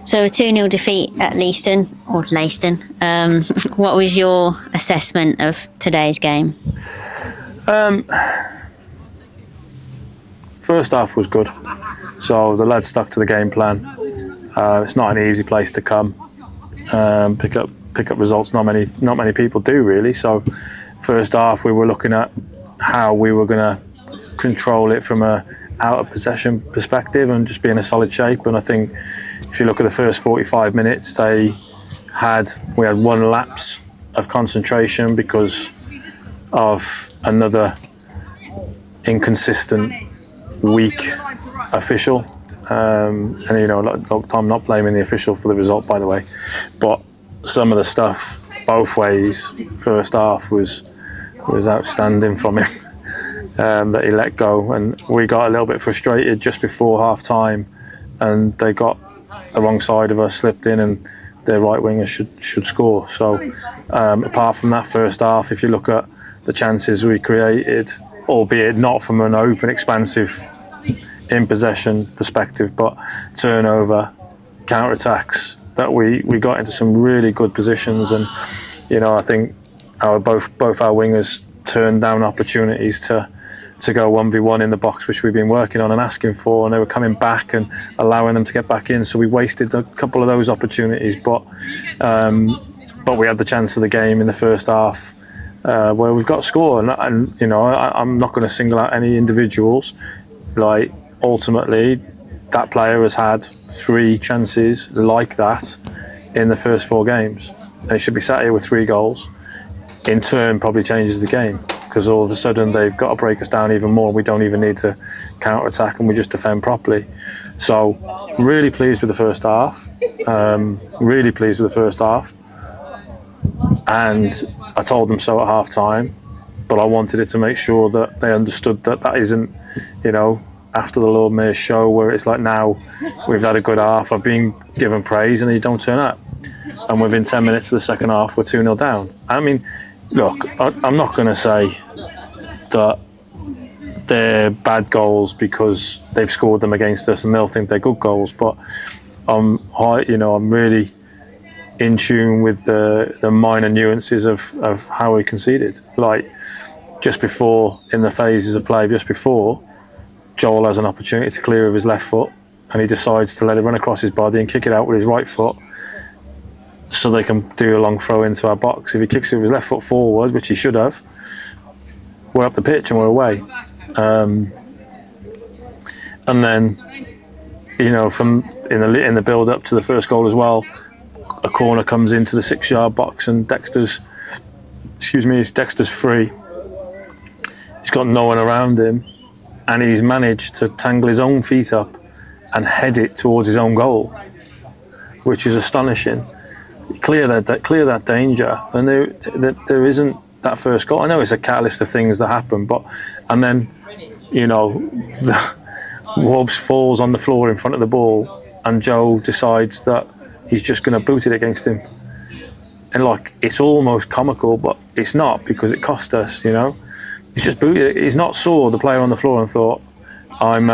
So a 2-0 defeat at Leiston. What was your assessment of today's game? First half was good. So the lads stuck to the game plan. It's not an easy place to come. Pick up results. Not many people do really. So first half we were looking at how we were going to control it from a out of possession perspective and just be in a solid shape. And I think if you look at the first 45 minutes, we had one lapse of concentration because of another inconsistent, weak official. And you know, I'm not blaming the official for the result, by the way, but some of the stuff both ways first half was outstanding from him. That he let go, and we got a little bit frustrated just before half time, and they got the wrong side of us, slipped in, and their right winger should score. So apart from that first half, if you look at the chances we created, albeit not from an open, expansive in possession perspective, but turnover, counter-attacks, that we got into some really good positions. And you know, I think both our wingers turned down opportunities to go 1v1 in the box, which we've been working on and asking for, and they were coming back and allowing them to get back in. So we wasted a couple of those opportunities, but we had the chance of the game in the first half where we've got a score. And you know, I'm not going to single out any individuals. Like, ultimately, that player has had 3 chances like that in the first 4 games, and he should be sat here with 3 goals. In turn, probably changes the game, because all of a sudden they've got to break us down even more. We don't even need to counter-attack, and we just defend properly. So really pleased with the first half. Really pleased with the first half. And I told them so at half-time, but I wanted it to make sure that they understood that isn't, you know, after the Lord Mayor's show where it's like, now we've had a good half, I've been given praise, and then you don't turn up. And within 10 minutes of the second half, we're 2-0 down. I mean, look, I'm not going to say that they're bad goals because they've scored them against us and they'll think they're good goals, but I'm really in tune with the minor nuances of how we conceded. Like, just before, in the phases of play, just before, Joel has an opportunity to clear with his left foot, and he decides to let it run across his body and kick it out with his right foot, so they can do a long throw into our box. If he kicks it with his left foot forward, which he should have, we're up the pitch and we're away. And then, you know, from in the build up to the first goal as well, a corner comes into the 6-yard box, and Dexter's free. He's got no one around him, and he's managed to tangle his own feet up and head it towards his own goal, which is astonishing. Clear that danger, and there isn't that first goal. I know it's a catalyst of things that happen, and then, you know, Wobbs falls on the floor in front of the ball, and Joe decides that he's just going to boot it against him, and like, it's almost comical, but it's not, because it cost us. You know, he's just booted it. He's not saw the player on the floor and thought, I'm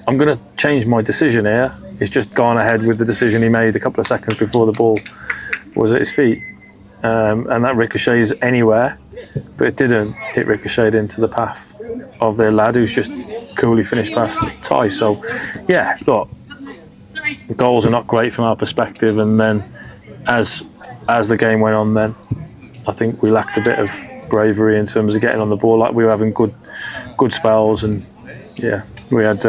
going to change my decision here. He's just gone ahead with the decision he made a couple of seconds before the ball was at his feet. And that ricochets anywhere, but it didn't. It ricocheted into the path of their lad, who's just coolly finished past Ty. So, yeah, look, the goals are not great from our perspective. And then as the game went on, then I think we lacked a bit of bravery in terms of getting on the ball. Like, we were having good spells, and yeah, we had...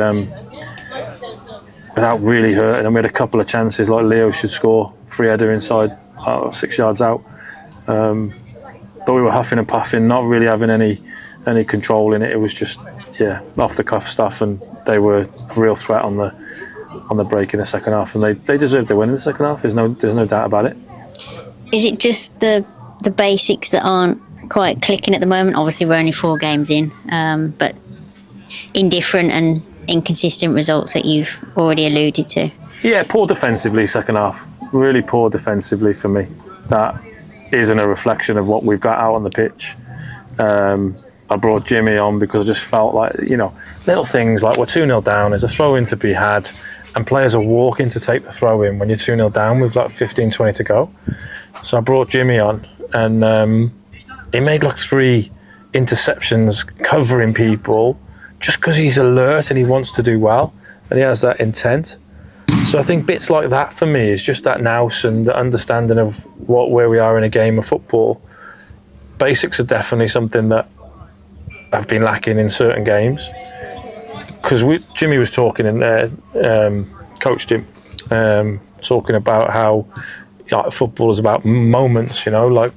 without really hurting, and we had a couple of chances, like Leo should score, free header inside 6 yards out, but we were huffing and puffing, not really having any control in it. It was just, yeah, off the cuff stuff, and they were a real threat on the break in the second half, and they deserved their win in the second half. There's no doubt about it. Is it just the basics that aren't quite clicking at the moment? Obviously we're only 4 games in, but indifferent and inconsistent results that you've already alluded to. Yeah, poor defensively second half. Really poor defensively for me. That isn't a reflection of what we've got out on the pitch. I brought Jimmy on because I just felt like, you know, little things like we're 2-0 down, there's a throw-in to be had, and players are walking to take the throw in when you're 2-0 down with like 15, 20 to go. So I brought Jimmy on, and he made like 3 interceptions covering people just because he's alert and he wants to do well and he has that intent. So I think bits like that for me is just that nous and the understanding of where we are in a game of football. Basics are definitely something that have been lacking in certain games. Because Jimmy was talking in there, Coach Jim, talking about how football is about moments, like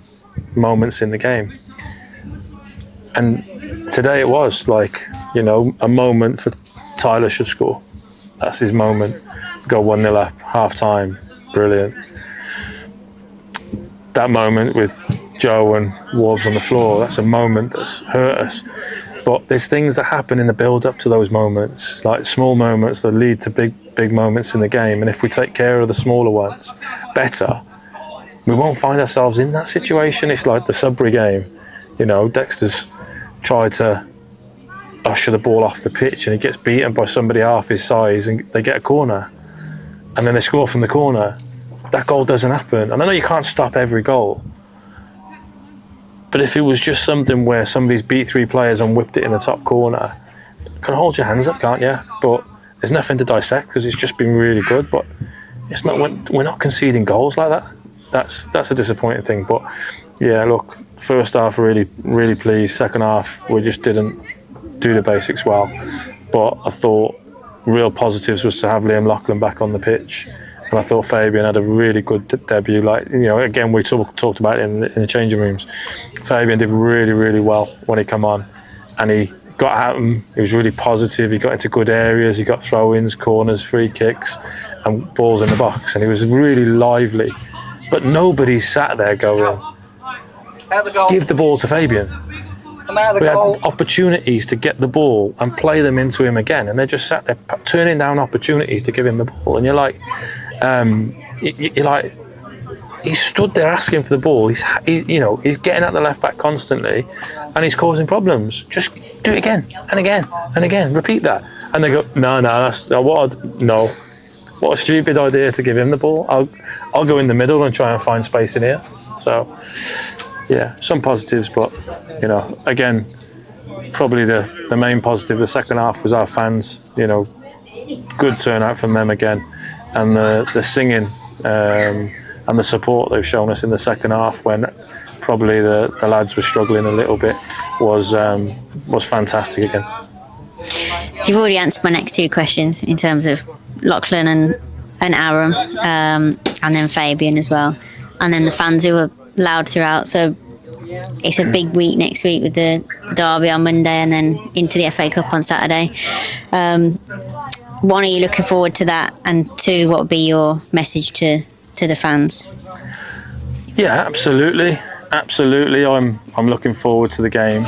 moments in the game. And today it was like, a moment for Tyler should score. That's his moment. Go 1-0 up, half time, brilliant. That moment with Joe and Warbs on the floor, that's a moment that's hurt us. But there's things that happen in the build-up to those moments, like small moments that lead to big moments in the game. And if we take care of the smaller ones better, we won't find ourselves in that situation. It's like the Sudbury game. Dexter's tried to usher the ball off the pitch and he gets beaten by somebody half his size and they get a corner. And then they score from the corner. That goal doesn't happen. And I know you can't stop every goal. But if it was just something where somebody's beat 3 players and whipped it in the top corner, you can hold your hands up, can't you? But there's nothing to dissect because it's just been really good. But it's not. We're not conceding goals like that. That's a disappointing thing. But yeah, look, first half really, really pleased. Second half we just didn't do the basics well. But I thought real positives was to have Liam Loughlin back on the pitch. And I thought Fabian had a really good debut. Again, we talked about it in the changing rooms. Fabian did really, really well when he came on. And he got at him. He was really positive. He got into good areas. He got throw-ins, corners, free kicks, and balls in the box. And he was really lively. But nobody sat there going, give the ball to Fabian. We had opportunities to get the ball and play them into him again. And they just sat there turning down opportunities to give him the ball. And you're like... he stood there asking for the ball. He's getting at the left back constantly, and he's causing problems. Just do it again and again and again. Repeat that, and they go, no, what a stupid idea to give him the ball. I'll go in the middle and try and find space in here. So yeah, some positives, but again, probably the main positive the second half was our fans. Good turnout from them again. And the singing and the support they've shown us in the second half, when probably the lads were struggling a little bit, was fantastic again. You've already answered my next 2 questions in terms of Loughlin and Aram, and then Fabian as well, and then the fans who were loud throughout. So it's a big week next week with the derby on Monday and then into the FA Cup on Saturday. 1, are you looking forward to that? And 2, what would be your message to the fans? Yeah, absolutely. I'm looking forward to the game.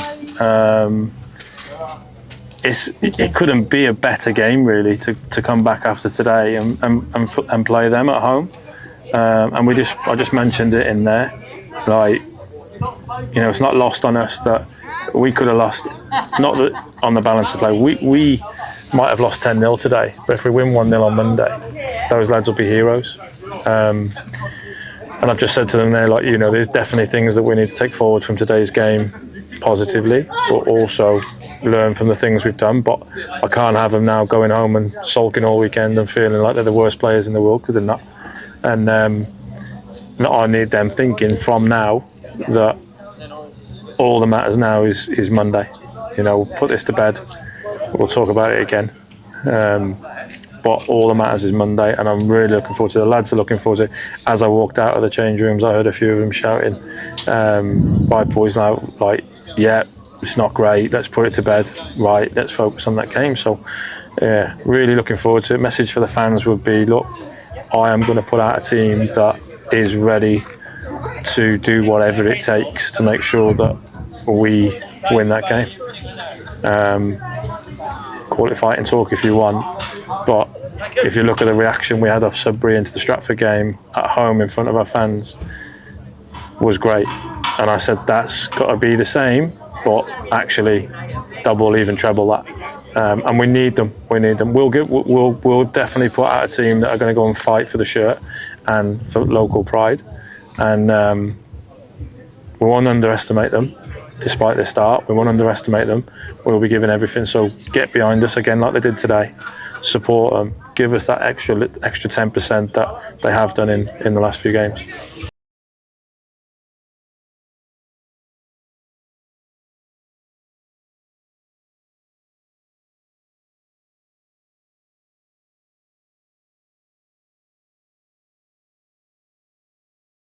It couldn't be a better game really to come back after today and play them at home. And I just mentioned it in there. It's not lost on us that we could have lost. Not that on the balance of play. We might have lost 10-0 today, but if we win 1-0 on Monday, those lads will be heroes. And I've just said to them there, there's definitely things that we need to take forward from today's game positively, but also learn from the things we've done. But I can't have them now going home and sulking all weekend and feeling like they're the worst players in the world, because they're not. And I need them thinking from now that all that matters now is Monday. We'll put this to bed. We'll talk about it again. But all that matters is Monday, and I'm really looking forward to it. The lads are looking forward to it. As I walked out of the change rooms, I heard a few of them shouting, right boys, now, yeah, it's not great, let's put it to bed, right, let's focus on that game. So yeah, really looking forward to it. Message for the fans would be, look, I am going to put out a team that is ready to do whatever it takes to make sure that we win that game. Call it fight and talk if you want, but if you look at the reaction we had off Sudbury into the Stratford game at home in front of our fans, was great. And I said that's got to be the same, but actually double, even treble that. and we need them. We'll definitely put out a team that are going to go and fight for the shirt and for local pride, and we won't underestimate them. Despite their start, we won't underestimate them. We'll be giving everything. So get behind us again, like they did today. Support them. Give us that extra 10% that they have done in the last few games.